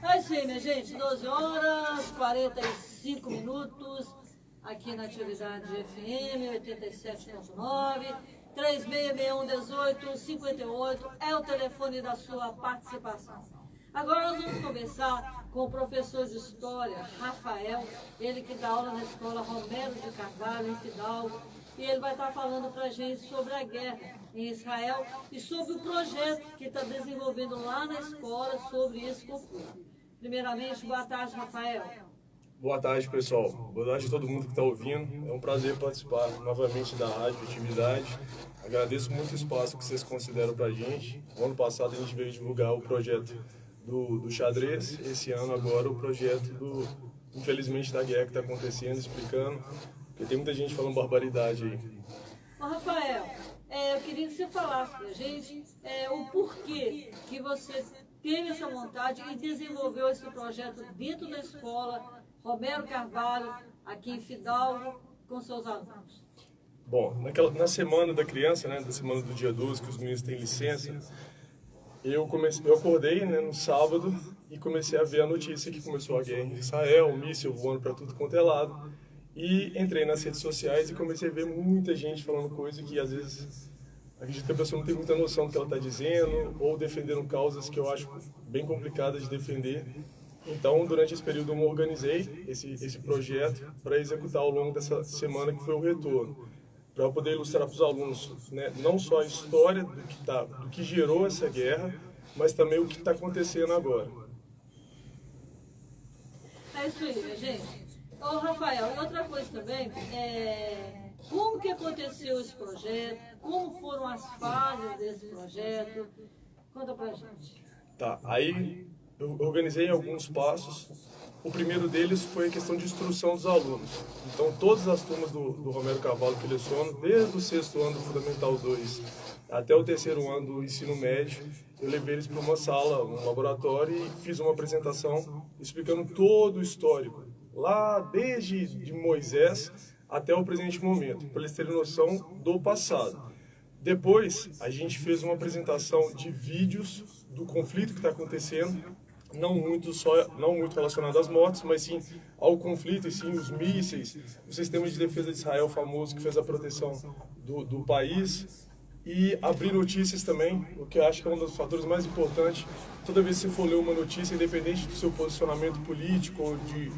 É isso aí, minha gente, 12 horas, 45 minutos, aqui na atividade FM 87.9, 36611858 é o telefone da sua participação. Agora nós vamos conversar com o professor de História, Rafael, ele que dá aula na escola Romero de Carvalho, em Fidalgo, e ele vai estar falando para a gente sobre a guerra em Israel e sobre o projeto que está desenvolvendo lá na escola sobre esse conflito. Primeiramente, boa tarde, Rafael. Boa tarde, pessoal. Boa tarde a todo mundo que está ouvindo. É um prazer participar novamente da Rádio Atividade. Agradeço muito o espaço que vocês consideram para a gente. No ano passado a gente veio divulgar o projeto do xadrez. Esse ano agora o projeto infelizmente, da guerra que está acontecendo, explicando. Porque tem muita gente falando barbaridade aí. Ô, Rafael, eu queria que você falasse para a gente o porquê que você teve essa vontade e desenvolveu esse projeto dentro da escola Romero Carvalho, aqui em Fidalgo, com seus alunos. Bom, na semana da criança, né, da semana do dia 12, que os meninos têm licença, eu acordei, né, no sábado e comecei a ver a notícia que começou a guerra em Israel, um míssil voando para tudo quanto é lado. E entrei nas redes sociais e comecei a ver muita gente falando coisa que às vezes acredito que a pessoa não tem muita noção do que ela está dizendo ou defendendo causas que eu acho bem complicadas de defender. Então, durante esse período, eu me organizei esse projeto para executar ao longo dessa semana, que foi o retorno, para eu poder ilustrar para os alunos, né, não só a história do que gerou essa guerra, mas também o que está acontecendo agora. É isso aí, minha gente. Ô, Rafael, e outra coisa também, como que aconteceu esse projeto? Como foram as fases desse projeto? Conta pra gente. Tá, aí eu organizei alguns passos. O primeiro deles foi a questão de instrução dos alunos. Então, todas as turmas do Romero Carvalho que leciono, desde o 6º ano do Fundamental 2 até o 3º ano do ensino médio, eu levei eles para uma sala, um laboratório, e fiz uma apresentação explicando todo o histórico, lá desde de Moisés até o presente momento, para eles terem noção do passado. Depois, a gente fez uma apresentação de vídeos do conflito que está acontecendo, não muito relacionado às mortes, mas sim ao conflito, e sim os mísseis, o sistema de defesa de Israel famoso que fez a proteção do país, e abrir notícias também, o que eu acho que é um dos fatores mais importantes. Toda vez que você for ler uma notícia, independente do seu posicionamento político ou de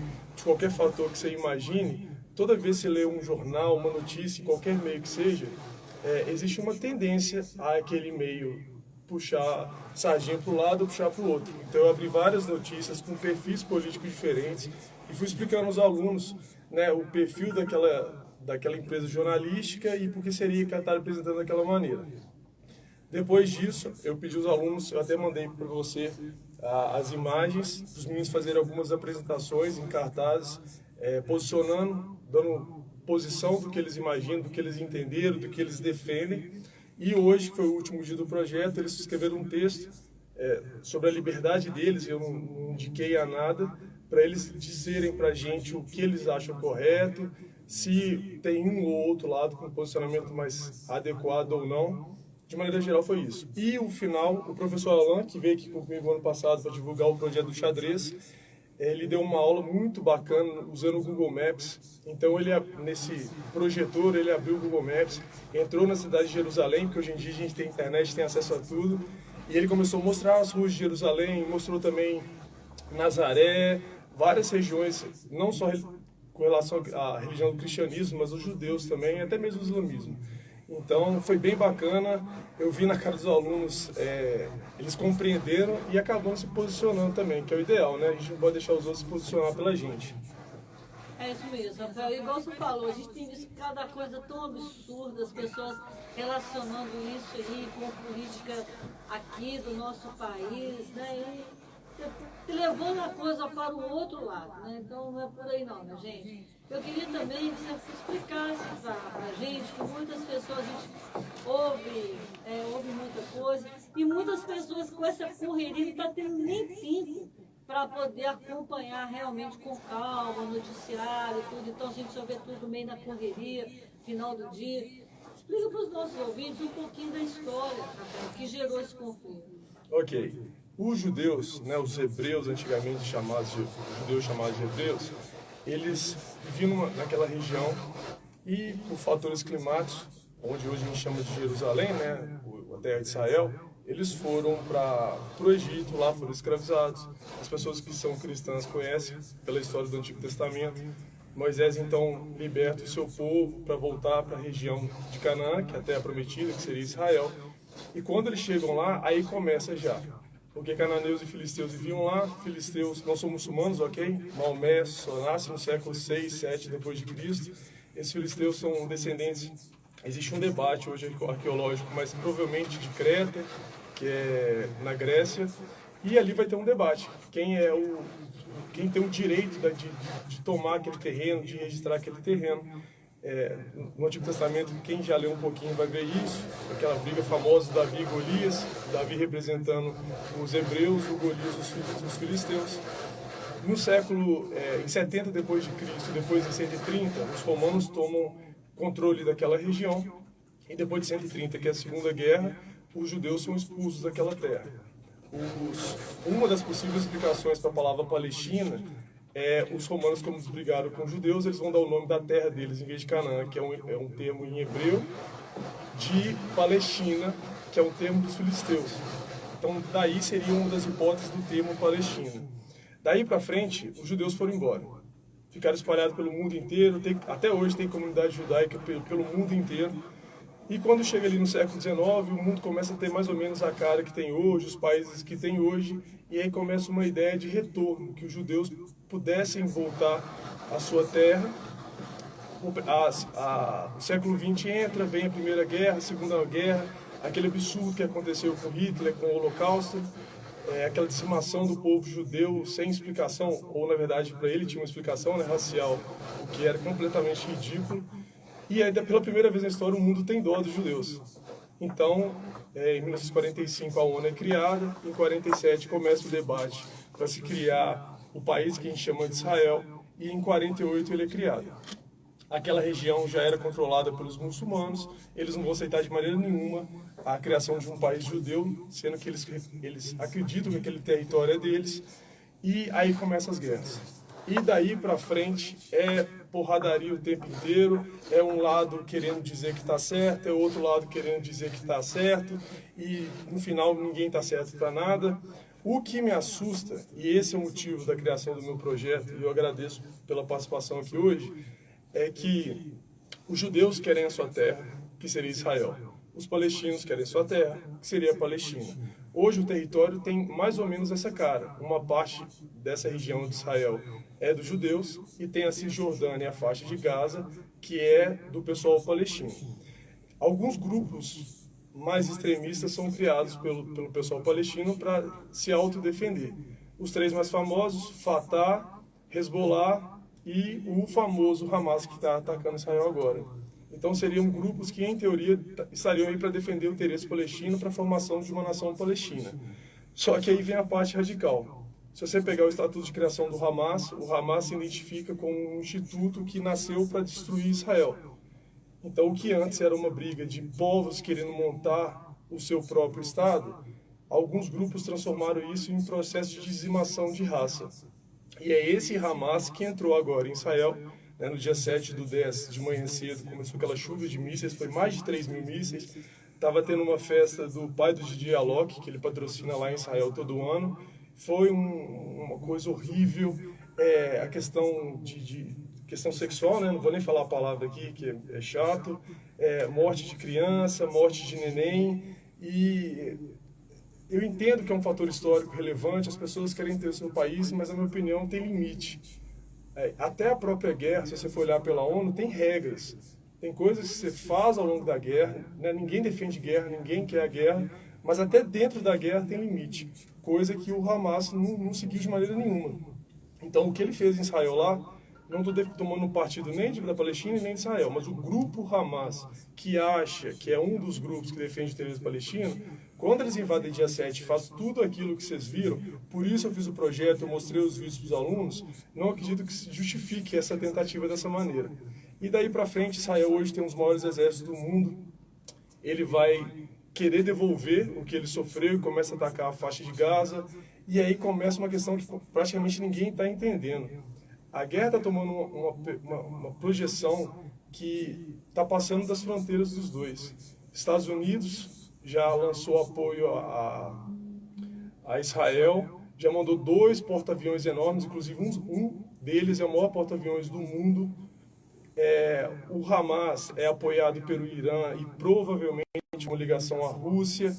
qualquer fator que você imagine, toda vez que você lê um jornal, uma notícia, em qualquer meio que seja, existe uma tendência àquele meio puxar sardinha para um lado ou puxar para o outro. Então eu abri várias notícias com perfis políticos diferentes e fui explicando aos alunos, né, o perfil daquela empresa jornalística e por que seria que ela está apresentando daquela maneira. Depois disso, eu pedi aos alunos, eu até mandei para você as imagens, dos meninos fazerem algumas apresentações em cartazes, posicionando, dando posição do que eles imaginam, do que eles entenderam, do que eles defendem. E hoje, que foi o último dia do projeto, eles escreveram um texto sobre a liberdade deles, eu não indiquei a nada, para eles dizerem para a gente o que eles acham correto, se tem um ou outro lado com posicionamento mais adequado ou não. De maneira geral foi isso. E o final, o professor Alan, que veio aqui comigo ano passado para divulgar o projeto do xadrez, ele deu uma aula muito bacana usando o Google Maps. Então, nesse projetor, ele abriu o Google Maps, entrou na cidade de Jerusalém, porque hoje em dia a gente tem internet, tem acesso a tudo, e ele começou a mostrar as ruas de Jerusalém, mostrou também Nazaré, várias regiões, não só com relação à religião do cristianismo, mas os judeus também, até mesmo o islamismo. Então, foi bem bacana, eu vi na cara dos alunos, eles compreenderam e acabam se posicionando também, que é o ideal, né? A gente não pode deixar os outros se posicionar pela gente. É isso mesmo, Rafael. Igual você falou, a gente tem visto cada coisa tão absurda, as pessoas relacionando isso aí com a política aqui do nosso país, né? E levando a coisa para o outro lado, né? Então não é por aí não, né, gente? Eu queria também que você explicasse para a gente que muitas pessoas, a gente ouve muita coisa, e muitas pessoas com essa correria não estão tendo nem tempo para poder acompanhar realmente com calma o noticiário e tudo. Então a gente só vê tudo meio na correria, final do dia. Explica para os nossos ouvintes um pouquinho da história, Rafael, que gerou esse conflito. Ok. Os judeus, né, os hebreus antigamente judeus chamados de hebreus, eles viviam naquela região e por fatores climáticos, onde hoje a gente chama de Jerusalém, né, a terra de Israel, eles foram para o Egito, lá foram escravizados. As pessoas que são cristãs conhecem pela história do Antigo Testamento. Moisés então liberta o seu povo para voltar para a região de Canaã, que é a terra prometida, que seria Israel. E quando eles chegam lá, aí começa já. Porque cananeus e filisteus viviam lá, filisteus não são muçulmanos, ok? Maomé só nasce no século 6, 7 depois de Cristo. Esses filisteus são descendentes. Existe um debate hoje arqueológico, mas provavelmente de Creta, que é na Grécia, e ali vai ter um debate. Quem tem o direito de tomar aquele terreno, de registrar aquele terreno. No Antigo Testamento, quem já leu um pouquinho vai ver isso, aquela briga famosa Davi e Golias, Davi representando os hebreus, o Golias os filisteus. No século em 70 depois de Cristo, depois em 130, os romanos tomam controle daquela região, e depois de 130, que é a Segunda Guerra, os judeus são expulsos daquela terra. Uma das possíveis explicações para a palavra Palestina os romanos, como eles brigaram com os judeus, eles vão dar o nome da terra deles em vez de Canaã, que é um termo em hebreu, de Palestina, que é um termo dos filisteus. Então, daí seria uma das hipóteses do termo Palestina. Daí para frente, os judeus foram embora. Ficaram espalhados pelo mundo inteiro, até hoje tem comunidade judaica pelo mundo inteiro. E quando chega ali no século XIX, o mundo começa a ter mais ou menos a cara que tem hoje, os países que tem hoje, e aí começa uma ideia de retorno, que os judeus pudessem voltar à sua terra. O século XX entra, vem a Primeira Guerra, a Segunda Guerra, aquele absurdo que aconteceu com Hitler, com o Holocausto, aquela dizimação do povo judeu sem explicação, ou na verdade para ele tinha uma explicação, né, racial, o que era completamente ridículo. E aí, pela primeira vez na história, o mundo tem dó dos judeus. Então, em 1945 a ONU é criada, em 1947 começa o debate para se criar o país que a gente chama de Israel, e em 1948 ele é criado. Aquela região já era controlada pelos muçulmanos, eles não vão aceitar de maneira nenhuma a criação de um país judeu, sendo que eles acreditam que aquele território é deles, e aí começam as guerras. E daí para frente é porradaria o tempo inteiro, é um lado querendo dizer que está certo, é outro lado querendo dizer que está certo, e no final ninguém está certo para nada. O que me assusta, e esse é o motivo da criação do meu projeto, e eu agradeço pela participação aqui hoje, é que os judeus querem a sua terra, que seria Israel. Os palestinos querem sua terra, que seria a Palestina. Hoje o território tem mais ou menos essa cara. Uma parte dessa região de Israel é dos judeus e tem a Cisjordânia e a faixa de Gaza, que é do pessoal palestino. Alguns grupos mais extremistas são criados pelo pessoal palestino para se autodefender. Os três mais famosos, Fatah, Hezbollah e o famoso Hamas, que está atacando Israel agora. Então seriam grupos que, em teoria, estariam aí para defender o interesse palestino para a formação de uma nação palestina. Só que aí vem a parte radical. Se você pegar o Estatuto de Criação do Hamas, o Hamas se identifica como um instituto que nasceu para destruir Israel. Então, o que antes era uma briga de povos querendo montar o seu próprio Estado, alguns grupos transformaram isso em um processo de dizimação de raça. E é esse Hamas que entrou agora em Israel, né, no dia 7/10, de manhã cedo, começou aquela chuva de mísseis, foi mais de 3.000 mísseis. Estava tendo uma festa do pai do Didi Alok, que ele patrocina lá em Israel todo ano. Foi uma coisa horrível, a questão questão sexual, né? Não vou nem falar a palavra aqui, que é chato, morte de criança, morte de neném, e eu entendo que é um fator histórico relevante, as pessoas querem ter o seu país, mas, na minha opinião, tem limite. Até a própria guerra, se você for olhar pela ONU, tem regras. Tem coisas que você faz ao longo da guerra, né? Ninguém defende guerra, ninguém quer a guerra, mas até dentro da guerra tem limite, coisa que o Hamas não seguiu de maneira nenhuma. Então, o que ele fez em Israel lá, não estou tomando partido nem da Palestina nem de Israel, mas o grupo Hamas, que acha que é um dos grupos que defende o interesse palestino, quando eles invadem dia 7, faz tudo aquilo que vocês viram, por isso eu fiz o projeto, eu mostrei os vídeos para os alunos, não acredito que se justifique essa tentativa dessa maneira. E daí para frente, Israel hoje tem um dos maiores exércitos do mundo, ele vai querer devolver o que ele sofreu e começa a atacar a faixa de Gaza. E aí começa uma questão que praticamente ninguém está entendendo. A guerra está tomando uma projeção que está passando das fronteiras dos dois. Estados Unidos já lançou apoio a Israel, já mandou 2 porta-aviões enormes, inclusive um deles é o maior porta-aviões do mundo. O Hamas é apoiado pelo Irã e provavelmente uma ligação à Rússia.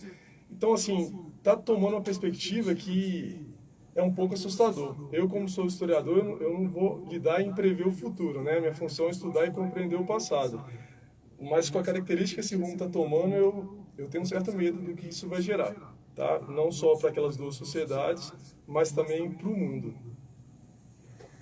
Então, assim, está tomando uma perspectiva que é um pouco assustador. Eu, como sou historiador, eu não vou lidar em prever o futuro, né? Minha função é estudar e compreender o passado. Mas com a característica que esse rumo está tomando, eu tenho um certo medo do que isso vai gerar, tá? Não só para aquelas 2 sociedades, mas também para o mundo.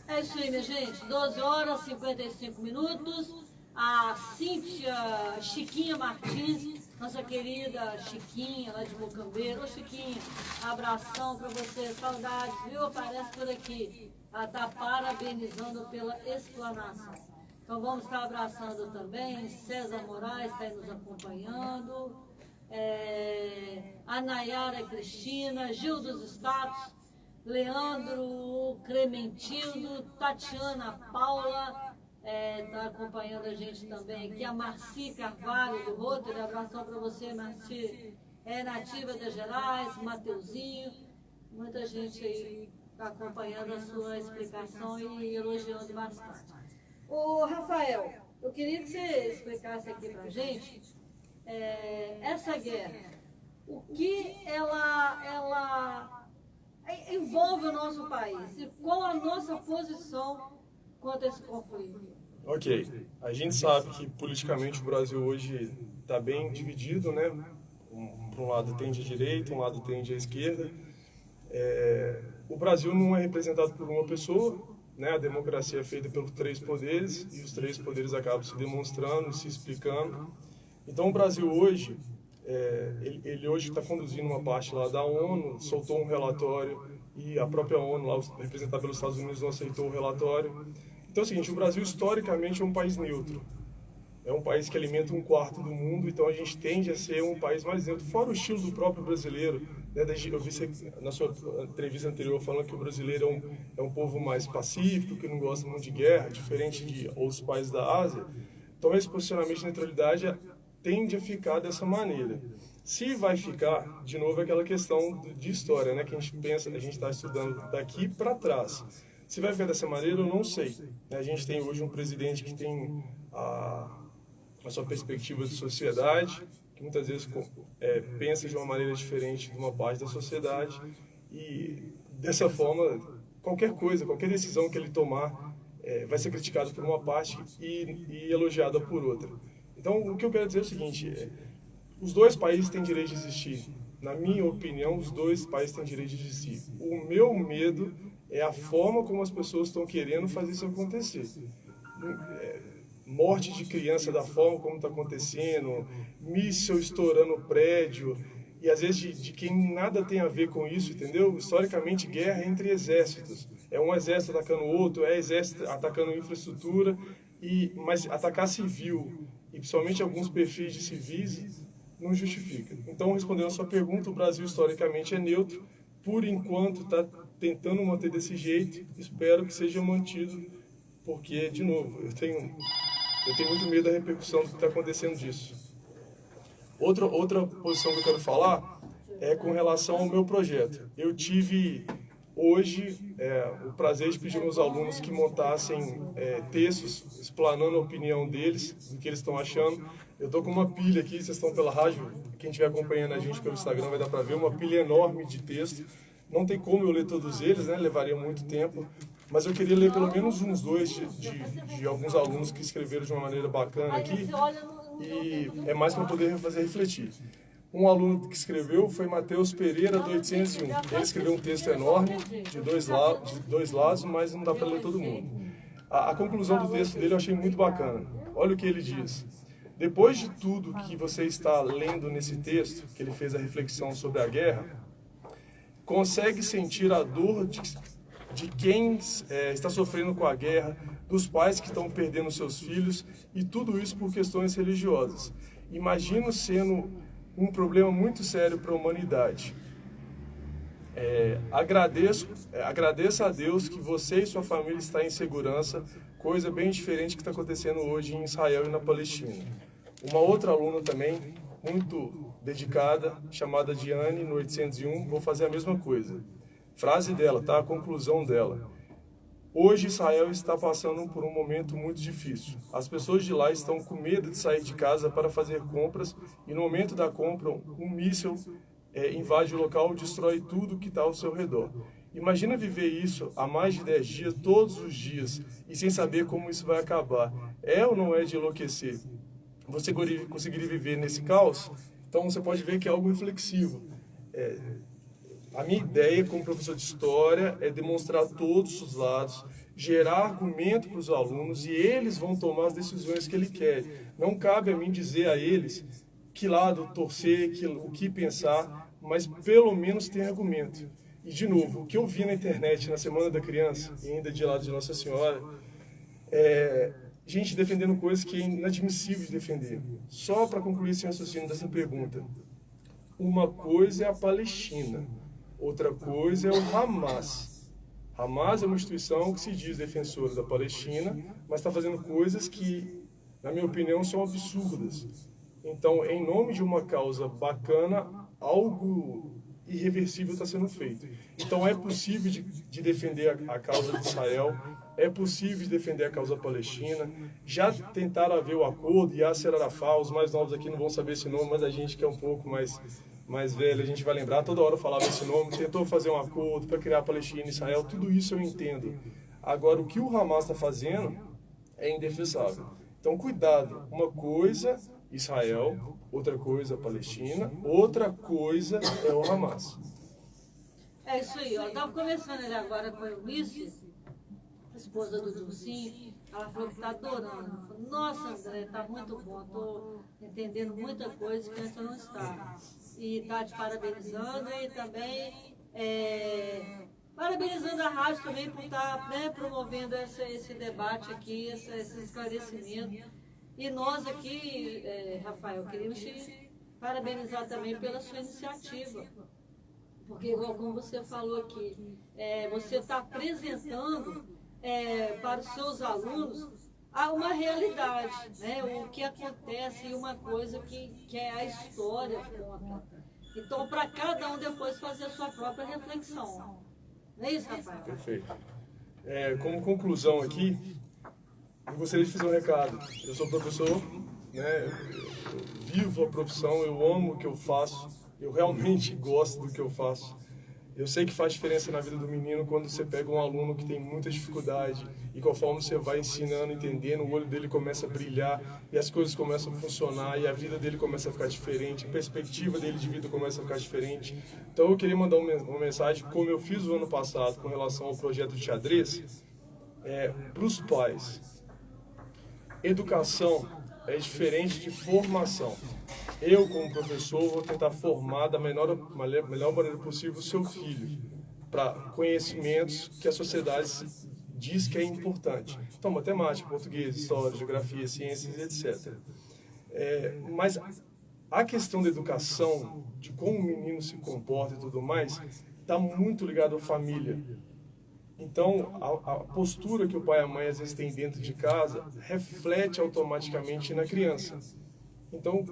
É isso aí, minha gente. 12 horas e 55 minutos. A Cíntia Chiquinha Martins, nossa querida Chiquinha, lá de Mocambeiro. Ô, Chiquinha, abração para você. Saudades, viu? Aparece por aqui. Ela está parabenizando pela explanação. Então vamos estar abraçando também. César Moraes está aí nos acompanhando. A Nayara Cristina, Gil dos Status, Leandro Clementildo, Tatiana Paula, está acompanhando a gente também aqui, a Marci Carvalho do Rotary, abração para você, Marci, nativa das Gerais, Mateuzinho, muita gente aí está acompanhando a sua explicação e elogiando bastante. Ô Rafael, eu queria que você explicasse aqui para a gente essa guerra, o que ela envolve o nosso país e qual a nossa posição quanto a esse conflito. Ok, a gente sabe que politicamente o Brasil hoje está bem dividido, né? Para um lado tende à direita, um lado tende à esquerda. O Brasil não é representado por uma pessoa, né? A democracia é feita pelos 3 poderes e os 3 poderes acabam se demonstrando, se explicando. Então o Brasil hoje, ele hoje está conduzindo uma parte lá da ONU, soltou um relatório e a própria ONU, lá representada pelos Estados Unidos, não aceitou o relatório. Então é o seguinte, o Brasil historicamente é um país neutro. É um país que alimenta 1/4 do mundo, então a gente tende a ser um país mais neutro, fora o estilo do próprio brasileiro. Né? Eu vi você na sua entrevista anterior falando que o brasileiro é um povo mais pacífico, que não gosta muito de guerra, diferente de outros países da Ásia. Então esse posicionamento de neutralidade tende a ficar dessa maneira. Se vai ficar, de novo, aquela questão de história, né? Que a gente pensa, a gente está estudando daqui para trás. Se vai ficar dessa maneira, eu não sei. A gente tem hoje um presidente que tem a sua perspectiva de sociedade, que muitas vezes pensa de uma maneira diferente de uma parte da sociedade, e dessa forma, qualquer coisa, qualquer decisão que ele tomar vai ser criticado por uma parte e elogiada por outra. Então, o que eu quero dizer é o seguinte, os 2 países têm direito de existir. Na minha opinião, os 2 países têm direito de existir. O meu medo é a forma como as pessoas estão querendo fazer isso acontecer. Morte de criança da forma como está acontecendo, míssil estourando prédio, e às vezes de quem nada tem a ver com isso, entendeu? Historicamente, guerra é entre exércitos. É um exército atacando o outro, é exército atacando infraestrutura, mas atacar civil, e principalmente alguns perfis de civis, não justifica. Então, respondendo a sua pergunta, o Brasil historicamente é neutro, por enquanto está tentando manter desse jeito, espero que seja mantido, porque, de novo, eu tenho muito medo da repercussão do que está acontecendo disso. Outra posição que eu quero falar é com relação ao meu projeto. Eu tive hoje o prazer de pedir aos alunos que montassem textos explanando a opinião deles, do que eles estão achando. Eu estou com uma pilha aqui, vocês estão pela rádio, quem estiver acompanhando a gente pelo Instagram vai dar para ver, uma pilha enorme de texto. Não tem como eu ler todos eles, né? Levaria muito tempo, mas eu queria ler pelo menos uns 2 de alguns alunos que escreveram de uma maneira bacana aqui, e é mais para poder fazer refletir. Um aluno que escreveu foi Matheus Pereira, do 801. Ele escreveu um texto enorme, de dois lados, mas não dá para ler todo mundo. A conclusão do texto dele eu achei muito bacana. Olha o que ele diz. Depois de tudo que você está lendo nesse texto, que ele fez a reflexão sobre a guerra, consegue sentir a dor de quem está sofrendo com a guerra, dos pais que estão perdendo seus filhos, e tudo isso por questões religiosas. Imagino sendo um problema muito sério para a humanidade. Agradeça a Deus que você e sua família estão em segurança, coisa bem diferente que está acontecendo hoje em Israel e na Palestina. Uma outra aluna também, muito dedicada, chamada Diane, no 801, vou fazer a mesma coisa. Frase dela, tá? A conclusão dela. Hoje Israel está passando por um momento muito difícil. As pessoas de lá estão com medo de sair de casa para fazer compras e no momento da compra um míssil invade o local e destrói tudo que está ao seu redor. Imagina viver isso há mais de 10 dias, todos os dias, e sem saber como isso vai acabar. É ou não é de enlouquecer? Você conseguiria viver nesse caos? Então você pode ver que é algo reflexivo. A minha ideia como professor de história é demonstrar todos os lados, gerar argumento para os alunos e eles vão tomar as decisões que eles querem. Não cabe a mim dizer a eles que lado torcer, o que pensar, mas pelo menos tem argumento. E, de novo, o que eu vi na internet na Semana da Criança, e ainda de lado de Nossa Senhora, gente defendendo coisas que é inadmissível de defender. Só para concluir esse raciocínio dessa pergunta. Uma coisa é a Palestina, outra coisa é o Hamas. Hamas é uma instituição que se diz defensora da Palestina, mas está fazendo coisas que, na minha opinião, são absurdas. Então, em nome de uma causa bacana, algo irreversível está sendo feito. Então, é possível de defender a causa de Israel, é possível de defender a causa palestina. Já tentaram haver o acordo, Yasser Arafat, os mais novos aqui não vão saber esse nome, mas a gente que é um pouco mais velho, a gente vai lembrar, toda hora eu falava esse nome, tentou fazer um acordo para criar a Palestina e Israel, tudo isso eu entendo. Agora, o que o Hamas está fazendo é indefensável. Então, cuidado, uma coisa Israel, outra coisa Palestina, outra coisa é o Hamas. É isso aí, ó. Estava conversando ele agora com a Eunice, a esposa do Dilcinho, ela falou que está adorando. Falei, nossa, André, está muito bom, estou entendendo muita coisa que antes eu não estava. E está te parabenizando e também parabenizando a rádio também por estar promovendo esse debate aqui, esse esclarecimento. E nós aqui, Rafael, queremos te parabenizar também pela sua iniciativa. Porque, igual como você falou aqui, você está apresentando para os seus alunos uma realidade, né? O que acontece e uma coisa que é a história conta. Então, para cada um depois fazer a sua própria reflexão. Não é isso, Rafael? Perfeito. Como conclusão aqui, eu gostaria de fazer um recado. Eu sou professor, né? Eu vivo a profissão, eu amo o que eu faço, eu realmente gosto do que eu faço. Eu sei que faz diferença na vida do menino quando você pega um aluno que tem muita dificuldade e conforme você vai ensinando, entendendo, o olho dele começa a brilhar e as coisas começam a funcionar e a vida dele começa a ficar diferente, a perspectiva dele de vida começa a ficar diferente. Então eu queria mandar uma mensagem, como eu fiz o ano passado com relação ao projeto de xadrez, para os pais. Educação é diferente de formação. Eu, como professor, vou tentar formar da melhor maneira possível o seu filho para conhecimentos que a sociedade diz que é importante. Então, matemática, português, história, geografia, ciências, etc. Mas a questão da educação, de como o menino se comporta e tudo mais, está muito ligado à família. Então, a postura que o pai e a mãe às vezes têm dentro de casa reflete automaticamente na criança. Então,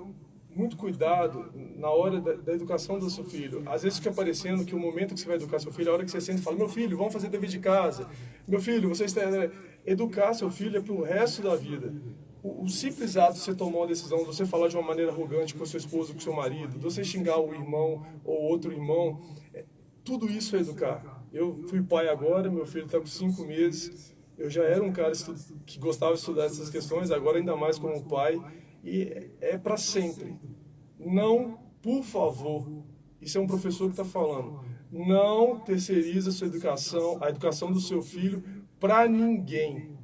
muito cuidado na hora da educação do seu filho. Às vezes fica parecendo que o momento que você vai educar seu filho, a hora que você senta e fala, meu filho, vamos fazer dever de casa. Meu filho, você está... Educar seu filho é para o resto da vida. O simples ato de você tomar uma decisão, de você falar de uma maneira arrogante com a sua esposa, com o seu marido, de você xingar o irmão ou outro irmão, tudo isso é educar. Eu fui pai agora, meu filho está com 5 meses, eu já era um cara que gostava de estudar essas questões, agora ainda mais como pai, e é para sempre. Não, por favor, isso é um professor que está falando, não terceiriza a sua educação, a educação do seu filho para ninguém.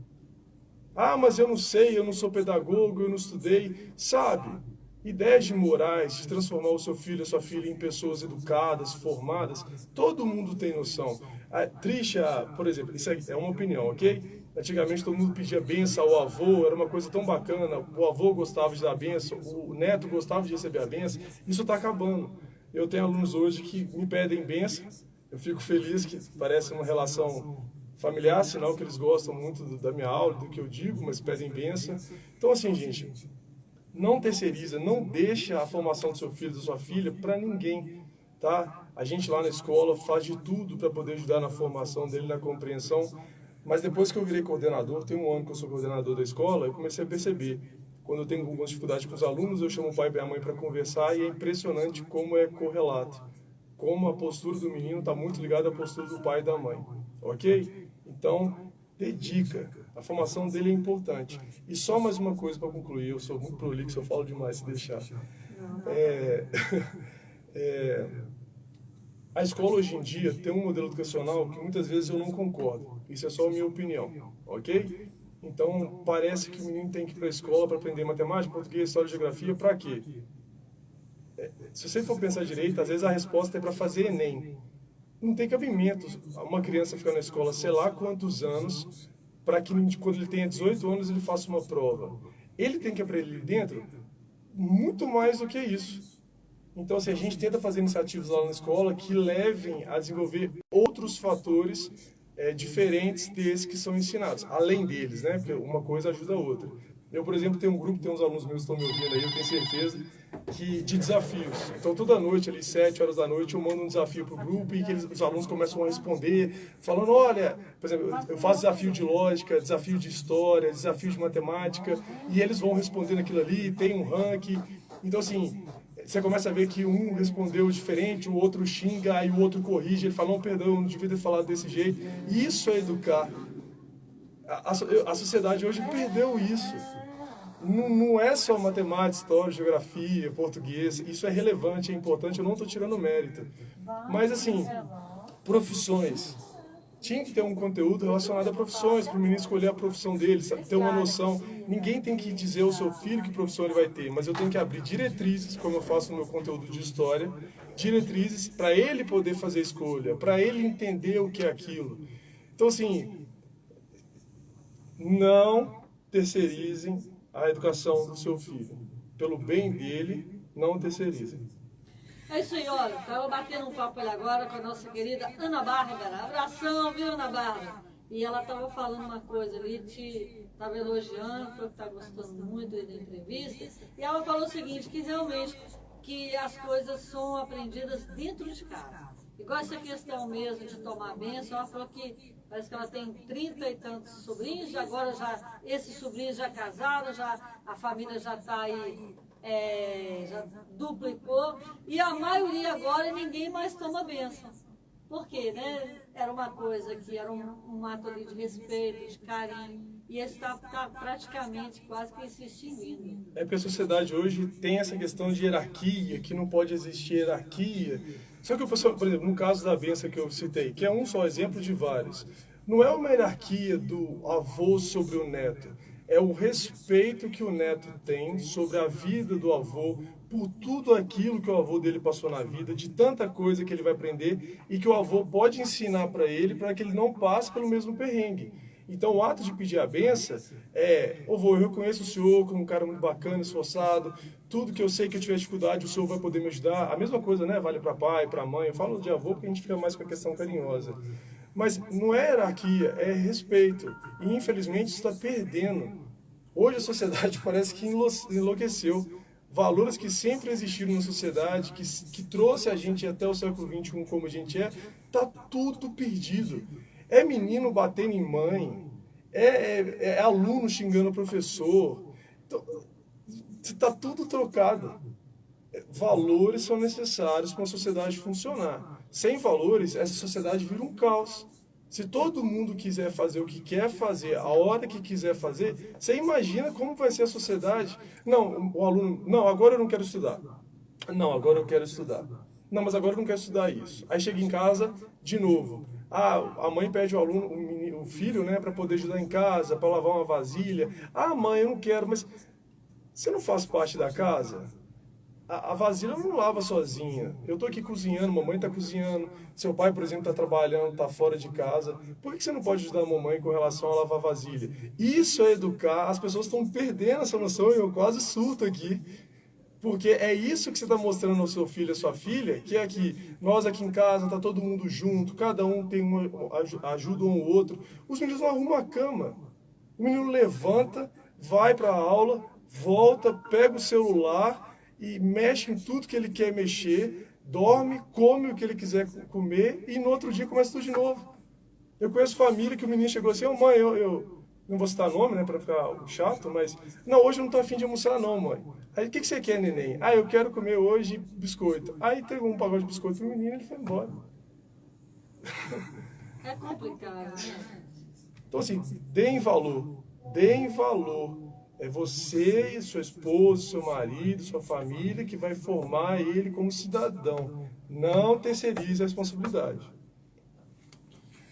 Ah, mas eu não sei, eu não sou pedagogo, eu não estudei, sabe? Ideias de morais, de transformar o seu filho, a sua filha em pessoas educadas, formadas, todo mundo tem noção. Triste, por exemplo, isso é uma opinião, ok? Antigamente todo mundo pedia benção ao avô, era uma coisa tão bacana, o avô gostava de dar benção, o neto gostava de receber a benção, isso está acabando. Eu tenho alunos hoje que me pedem benção, eu fico feliz que parece uma relação familiar, sinal que eles gostam muito da minha aula, do que eu digo, mas pedem benção. Então assim, gente, não terceiriza, não deixa a formação do seu filho, da sua filha para ninguém, tá? A gente lá na escola faz de tudo para poder ajudar na formação dele, na compreensão, mas depois que eu virei coordenador, tem um ano que eu sou coordenador da escola, eu comecei a perceber, quando eu tenho algumas dificuldades com os alunos, eu chamo o pai e a mãe para conversar e é impressionante como é correlato, como a postura do menino está muito ligada à postura do pai e da mãe, ok? Então, dedica. A formação dele é importante. E só mais uma coisa para concluir, eu sou muito prolixo, eu falo demais se deixar. A escola hoje em dia tem um modelo educacional que muitas vezes eu não concordo. Isso é só a minha opinião, ok? Então, parece que o menino tem que ir para a escola para aprender matemática, português, história e geografia, para quê? Se você for pensar direito, às vezes a resposta é para fazer Enem. Não tem cabimento uma criança ficar na escola sei lá quantos anos para que quando ele tenha 18 anos ele faça uma prova. Ele tem que aprender ali dentro muito mais do que isso. Então, assim, a gente tenta fazer iniciativas lá na escola que levem a desenvolver outros fatores diferentes desses que são ensinados, além deles, né? Porque uma coisa ajuda a outra. Eu, por exemplo, tenho um grupo, tem uns alunos meus que estão me ouvindo aí, eu tenho certeza, de desafios. Então, toda noite, ali, 7 horas da noite, eu mando um desafio para o grupo e que os alunos começam a responder, falando, olha, por exemplo, eu faço desafio de lógica, desafio de história, desafio de matemática, e eles vão respondendo aquilo ali, tem um ranking. Então, assim, você começa a ver que um respondeu diferente, o outro xinga, aí o outro corrige, ele fala, não, perdão, eu não devia ter falado desse jeito. Isso é educar. A sociedade hoje perdeu isso. Não é só matemática, história, geografia, português, isso é relevante, é importante, eu não estou tirando mérito. Mas assim, profissões. Tinha que ter um conteúdo relacionado a profissões, para o menino escolher a profissão dele, ter uma noção. Ninguém tem que dizer ao seu filho que profissão ele vai ter, mas eu tenho que abrir diretrizes, como eu faço no meu conteúdo de história, diretrizes para ele poder fazer escolha, para ele entender o que é aquilo. Então assim, não terceirizem a educação do seu filho. Pelo bem dele, não terceirizem. É isso aí, olha, estava batendo um papo ali agora com a nossa querida Ana Bárbara. Abração, viu, Ana Bárbara? E ela estava falando uma coisa ali, estava elogiando, falou que está gostando muito da entrevista. E ela falou o seguinte, que realmente que as coisas são aprendidas dentro de casa. Igual essa questão mesmo de tomar bênção, ela falou que parece que ela tem 30 e tantos sobrinhos, agora já esses sobrinhos já casaram, já a família já está aí, já duplicou, e a maioria agora ninguém mais toma bênção. Por quê, né? Era uma coisa que era um ato ali de respeito, de carinho, e esse está praticamente quase que se extinguindo. É porque a sociedade hoje tem essa questão de hierarquia, que não pode existir hierarquia. Só que, por exemplo, no caso da bênção que eu citei, que é um só exemplo de vários, não é uma hierarquia do avô sobre o neto, é o respeito que o neto tem sobre a vida do avô, por tudo aquilo que o avô dele passou na vida, de tanta coisa que ele vai aprender e que o avô pode ensinar para que ele não passe pelo mesmo perrengue. Então, o ato de pedir a benção avô, eu reconheço o senhor como um cara muito bacana, esforçado, tudo que eu sei que eu tiver dificuldade, o senhor vai poder me ajudar. A mesma coisa, né? Vale para pai, para mãe. Eu falo de avô porque a gente fica mais com a questão carinhosa. Mas não é hierarquia, é respeito. E, infelizmente, isso está perdendo. Hoje a sociedade parece que enlouqueceu. Valores que sempre existiram na sociedade, que trouxe a gente até o século XXI como a gente está tudo perdido. É menino batendo em mãe, é aluno xingando o professor. Então, está tudo trocado. Valores são necessários para uma sociedade funcionar. Sem valores, essa sociedade vira um caos. Se todo mundo quiser fazer o que quer fazer, a hora que quiser fazer, você imagina como vai ser a sociedade. Não, o aluno, não, agora eu não quero estudar. Não, agora eu quero estudar. Não, mas agora eu não quero estudar isso. Aí chega em casa, de novo. A mãe pede o aluno, o filho, né, para poder ajudar em casa, para lavar uma vasilha. Mãe, eu não quero, mas você não faz parte da casa? a vasilha não lava sozinha. Eu estou aqui cozinhando, mamãe está cozinhando, seu pai, por exemplo, está trabalhando, está fora de casa. Por que você não pode ajudar a mamãe com relação a lavar vasilha? Isso é educar. As pessoas estão perdendo essa noção e eu quase surto aqui. Porque é isso que você está mostrando ao seu filho, à sua filha, que é que nós aqui em casa, está todo mundo junto, cada um tem ajuda um ao outro. Os meninos não arrumam a cama. O menino levanta, vai para a aula, volta, pega o celular e mexe em tudo que ele quer mexer, dorme, come o que ele quiser comer e no outro dia começa tudo de novo. Eu conheço família que o menino chegou assim, mãe, eu não vou citar nome, né, para ficar chato, mas não, hoje eu não estou afim de almoçar não, mãe. Aí, o que você quer, neném? Ah, eu quero comer hoje biscoito. Aí entregou um pacote de biscoito pro menino e ele foi embora. É complicado, né? Então, assim, deem valor. Deem valor. É você e sua esposa, seu marido, sua família que vai formar ele como cidadão. Não terceirize a responsabilidade.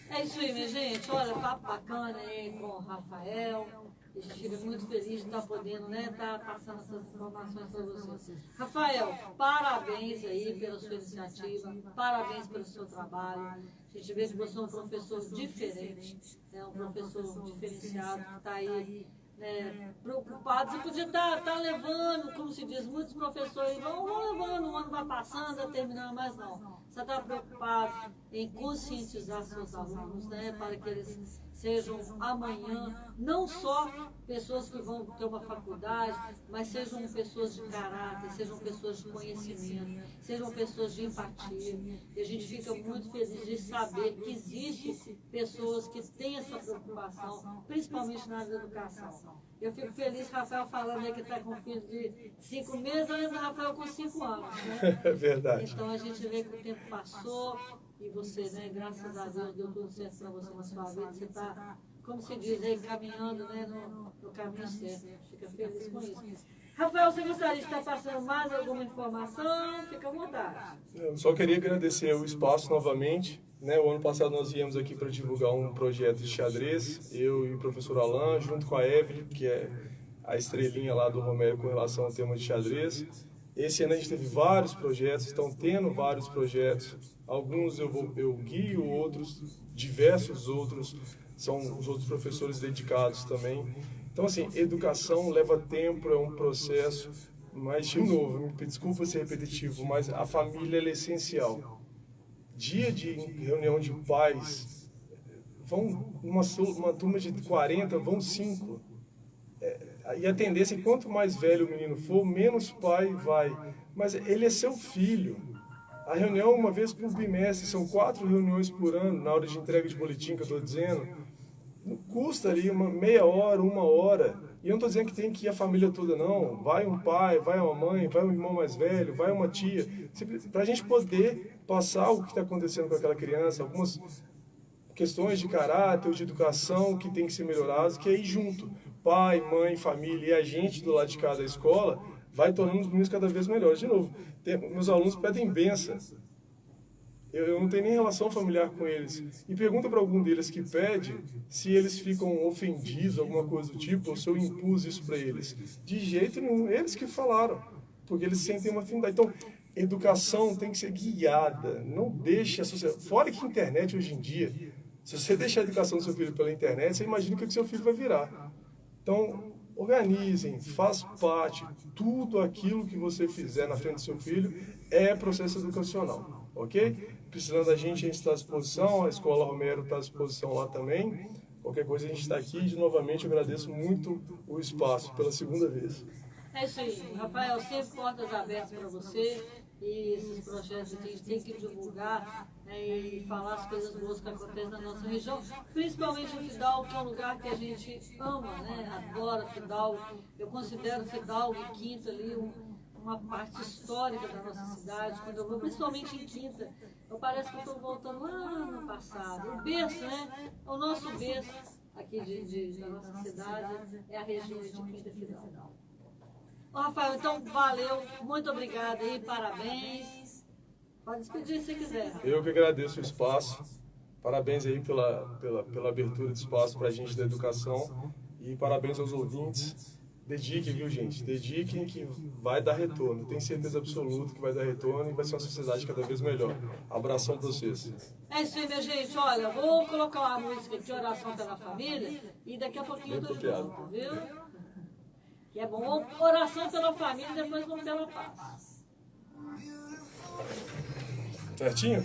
É isso aí, minha gente. Olha, papo bacana aí com o Rafael. A gente fica muito feliz de estar podendo, né, estar passando essas informações para vocês. Rafael, parabéns aí pela sua iniciativa, parabéns pelo seu trabalho. A gente vê que você é um professor diferente, né, um professor diferenciado que está aí, né, preocupado. Você podia estar levando, como se diz, muitos professores vão levando, o ano vai passando, vai terminando, mas não. Você está preocupado em conscientizar seus alunos, né, para que eles sejam amanhã não só pessoas que vão ter uma faculdade, mas sejam pessoas de caráter, sejam pessoas de conhecimento, sejam pessoas de empatia. E a gente fica muito feliz de saber que existem pessoas que têm essa preocupação, principalmente na área da educação. Eu fico feliz, Rafael, falando aí que está com um filho de 5 meses, eu lembro do Rafael com 5 anos, né? É verdade. Então a gente vê que o tempo passou e você, né, graças a Deus, deu tudo certo para você na sua vida. Você está, como se diz aí, caminhando, né, no caminho certo. Fica feliz com isso. Rafael, você gostaria de estar passando mais alguma informação? Fica à vontade. Eu só queria agradecer o espaço novamente. Né, o ano passado nós viemos aqui para divulgar um projeto de xadrez, eu e o professor Alain, junto com a Evelyn, que é a estrelinha lá do Romero com relação ao tema de xadrez. Esse ano a gente teve vários projetos, estão tendo vários projetos. Alguns eu guio, outros, diversos outros, são os outros professores dedicados também. Então, assim, educação leva tempo, é um processo, mas, de novo, me desculpa ser repetitivo, mas a família ela é essencial. Dia de reunião de pais, vão uma turma de 40, vão 5. E a tendência é que quanto mais velho o menino for, menos pai vai. Mas ele é seu filho. A reunião, uma vez por bimestre, são 4 reuniões por ano, na hora de entrega de boletim que eu estou dizendo. Não custa ali uma meia hora, 1 hora. E eu não estou dizendo que tem que ir a família toda, não. Vai um pai, vai uma mãe, vai um irmão mais velho, vai uma tia. Para a gente poder passar o que está acontecendo com aquela criança, algumas questões de caráter, de educação que tem que ser melhoradas, que aí junto, pai, mãe, família e a gente do lado de cada escola, vai tornando os meninos cada vez melhores. De novo, meus alunos pedem bênção. Eu não tenho nem relação familiar com eles. E pergunta para algum deles que pede se eles ficam ofendidos, alguma coisa do tipo, ou se eu impus isso para eles. De jeito nenhum, eles que falaram, porque eles sentem uma afinidade. Então, educação tem que ser guiada, não deixe a sociedade... Fora que a internet hoje em dia, se você deixar a educação do seu filho pela internet, você imagina o que o seu filho vai virar. Então, organizem, faz parte, tudo aquilo que você fizer na frente do seu filho é processo educacional, ok? Precisando da gente, a gente está à disposição, a Escola Romero está à disposição lá também. Qualquer coisa a gente está aqui e, novamente, eu agradeço muito o espaço pela segunda vez. É isso aí, Rafael, sempre portas abertas para você e esses projetos que a gente tem que divulgar, né, e falar as coisas boas que acontecem na nossa região, principalmente em Fidalgo, que é um lugar que a gente ama, né, adora Fidalgo. Eu considero Fidalgo e Quinta ali uma parte histórica da nossa cidade. Quando eu vou, principalmente em Quinta, eu parece que eu estou voltando lá no passado. O berço, né, o nosso berço aqui da nossa cidade é a região de Quinta e Fidalgo. Rafael, então valeu, muito obrigada aí, parabéns. Pode despedir se quiser. Eu que agradeço o espaço, parabéns aí pela abertura de espaço para a gente da educação e parabéns aos ouvintes. Dediquem, viu, gente? Dediquem que vai dar retorno. Tenho certeza absoluta que vai dar retorno e vai ser uma sociedade cada vez melhor. Abração para vocês. É isso aí, minha gente. Olha, vou colocar uma música de oração pela família e daqui a pouquinho eu tô de volta, viu? Que é bom. Oração pela família e depois vamos pela paz. Certinho?